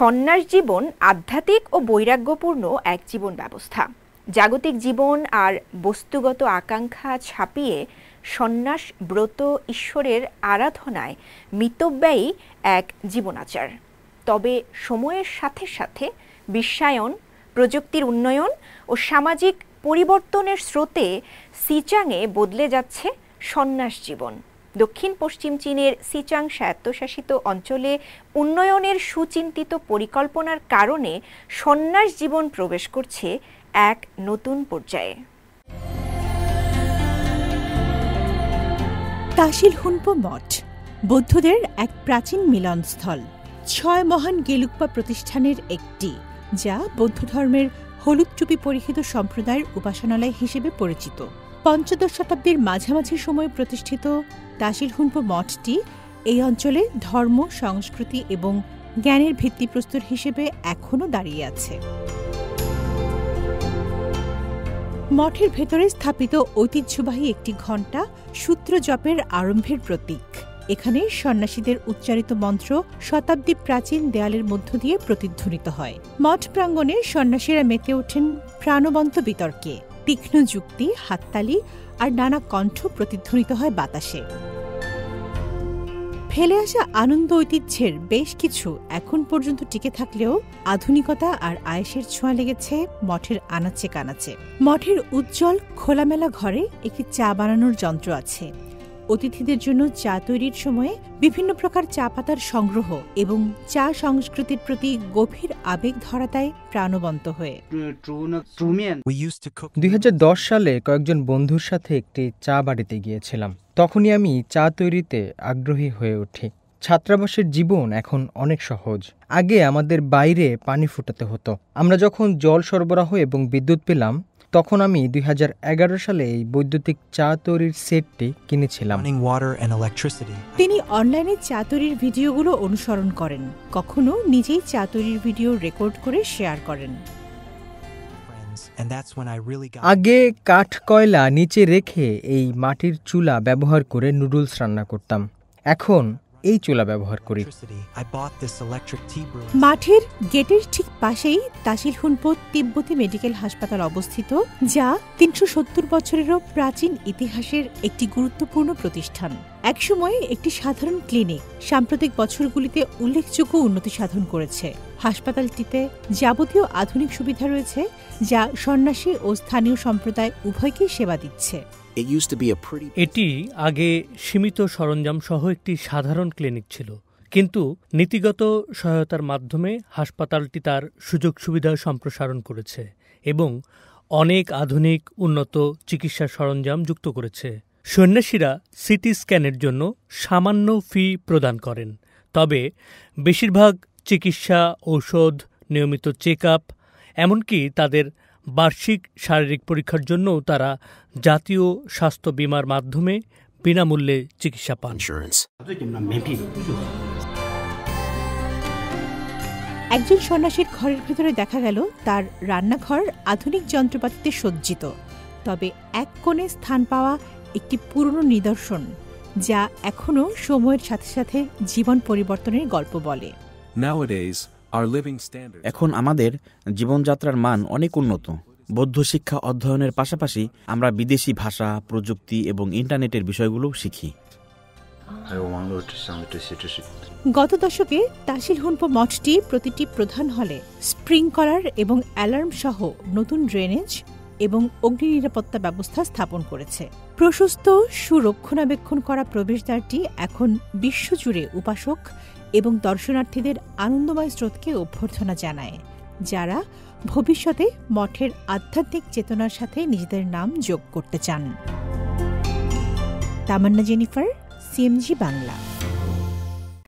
সন্ন্যাস জীবন আধ্যাত্মিক ও বৈরাগ্যপূর্ণ এক জীবন ব্যবস্থা। জাগতিক জীবন আর বস্তুগত আকাঙ্ক্ষা ছাপিয়ে সন্ন্যাস ব্রত ঈশ্বরের আরাধনায় মিতব্যয়ী এক জীবনাচার। তবে সময়ের সাথে সাথে বিশ্বায়ন, প্রযুক্তির উন্নয়ন ও সামাজিক পরিবর্তনের স্রোতে সিচাংয়ে বদলে যাচ্ছে সন্ন্যাস জীবন। দক্ষিণ পশ্চিম চীনের সিচাং স্বায়ত্তশাসিত অঞ্চলে উন্নয়নের সুচিন্তিত পরিকল্পনার কারণে সন্ন্যাস জীবন প্রবেশ করছে এক নতুন পর্যায়ে। তাশিল হুনপো মঠ বৌদ্ধদের এক প্রাচীন মিলনস্থল। 6 মহান গেলুকপা প্রতিষ্ঠানের একটি, যা বৌদ্ধ ধর্মের হলুদ টুপি পরিহিত সম্প্রদায়ের উপাসনালয় হিসেবে পরিচিত। 15 শতাব্দীর মাঝামাঝি সময়ে প্রতিষ্ঠিত তাশিল হুনপো মঠটি এই অঞ্চলে ধর্ম, সংস্কৃতি এবং জ্ঞানের ভিত্তিপ্রস্তর হিসেবে এখনও দাঁড়িয়ে আছে। মঠের ভেতরে স্থাপিত ঐতিহ্যবাহী একটি ঘণ্টা সূত্র জপের আরম্ভের প্রতীক। এখানে সন্ন্যাসীদের উচ্চারিত মন্ত্র শতাব্দী প্রাচীন দেয়ালের মধ্য দিয়ে প্রতিধ্বনিত হয়। মঠ প্রাঙ্গণে সন্ন্যাসীরা মেতে ওঠেন প্রাণবন্ত বিতর্কে। তীক্ষ্ণ যুক্তি, হাততালি আর নানা কণ্ঠ প্রতিধ্বনিত হয় বাতাসে। ফেলে আসা আনন্দ ঐতিহ্যের বেশ কিছু এখন পর্যন্ত টিকে থাকলেও আধুনিকতা আর আয়েশের ছোঁয়া লেগেছে মঠের আনাচে কানাচে। মঠের উজ্জ্বল খোলামেলা ঘরে একটি চা বানানোর যন্ত্র আছে। অতিথিদের জন্য চা তৈরির সময়ে বিভিন্ন প্রকার চা পাতার সংগ্রহ এবং চা সংস্কৃতির প্রতি গভীর আবেগ ধরা দেয় প্রাণবন্ত হয়ে। 2010 সালে কয়েকজন বন্ধুর সাথে একটি চা বাড়িতে গিয়েছিলাম। তখনই আমি চা তৈরিতে আগ্রহী হয়ে উঠি। ছাত্রাবাসের জীবন এখন অনেক সহজ। আগে আমাদের বাইরে পানি ফুটাতে হতো। আমরা যখন জল সরবরাহ এবং বিদ্যুৎ পেলাম, তখন আমি 2011 সালে এই বৈদ্যুতিক চা তৈরির সেটটি কিনেছিলাম। তিনি অনলাইনে চা তৈরির ভিডিওগুলো অনুসরণ করেন, কখনো নিজেই চা তৈরির ভিডিও রেকর্ড করে শেয়ার করেন। আগে কাঠ কয়লা নিচে রেখে এই মাটির চুলা ব্যবহার করে নুডলস রান্না করতাম। এখন এই চুলা ব্যবহার করি। মাঠের গেটের ঠিক পাশেই তাশিল হুনপো তিব্বতী মেডিকেল হাসপাতাল অবস্থিত, যা 370 বছরেরও প্রাচীন ইতিহাসের একটি গুরুত্বপূর্ণ প্রতিষ্ঠান। একসময় একটি সাধারণ ক্লিনিক সাম্প্রতিক বছরগুলিতে উল্লেখযোগ্য উন্নতি সাধন করেছে। হাসপাতালটিতে যাবতীয় আধুনিক সুবিধা রয়েছে, যা সন্ন্যাসী ও স্থানীয় সম্প্রদায় উভয়কেই সেবা দিচ্ছে। এটি আগে সীমিত সরঞ্জাম সহ একটি সাধারণ ক্লিনিক ছিল, কিন্তু নীতিগত সহায়তার মাধ্যমে হাসপাতালটি তার সুযোগ সুবিধা সম্প্রসারণ করেছে এবং অনেক আধুনিক উন্নত চিকিৎসা সরঞ্জাম যুক্ত করেছে। সন্ন্যাসীরা সিটি স্ক্যানের জন্য সামান্য ফি প্রদান করেন, তবে বেশিরভাগ চিকিৎসা, ঔষধ, নিয়মিত চেক আপ, এমনকি তাদের বার্ষিক শারীরিক পরীক্ষার জন্যও তারা জাতীয় স্বাস্থ্য বীমার মাধ্যমে বিনামূল্যে চিকিৎসা পান। একজন সন্ন্যাসীর ঘরের ভেতরে দেখা গেল তার রান্নাঘর আধুনিক যন্ত্রপাতিতে সজ্জিত, তবে এক কোণে স্থান পাওয়া একটি পুরনো নিদর্শন, যা এখনও সময়ের সাথে সাথে জীবন পরিবর্তনের গল্প বলে। এখন আমাদের জীবনযাত্রার মান অনেক উন্নত। বৌদ্ধ শিক্ষা অধ্যয়নের পাশাপাশি আমরা বিদেশি ভাষা, প্রযুক্তি এবং ইন্টারনেটের বিষয়গুলোও শিখি। গত দশকে তাশিল হুনপো মঠটি প্রতিটি প্রধান হলে স্প্রিংকলার এবং অ্যালার্ম সহ নতুন ড্রেনেজ এবং অগ্নি নিরাপত্তা ব্যবস্থা স্থাপন করেছে। প্রশস্ত সুরক্ষণাবেক্ষণ করা প্রবেশদ্বারটি এখন বিশ্বজুড়ে উপাসক এবং দর্শনার্থীদের আনন্দময় স্রোতকে অভ্যর্থনা জানায়, যারা ভবিষ্যতে মঠের আধ্যাত্মিক চেতনার সাথে নিজেদের নাম যোগ করতে চান। তামান্না জেনিফার, সিএমজি বাংলা।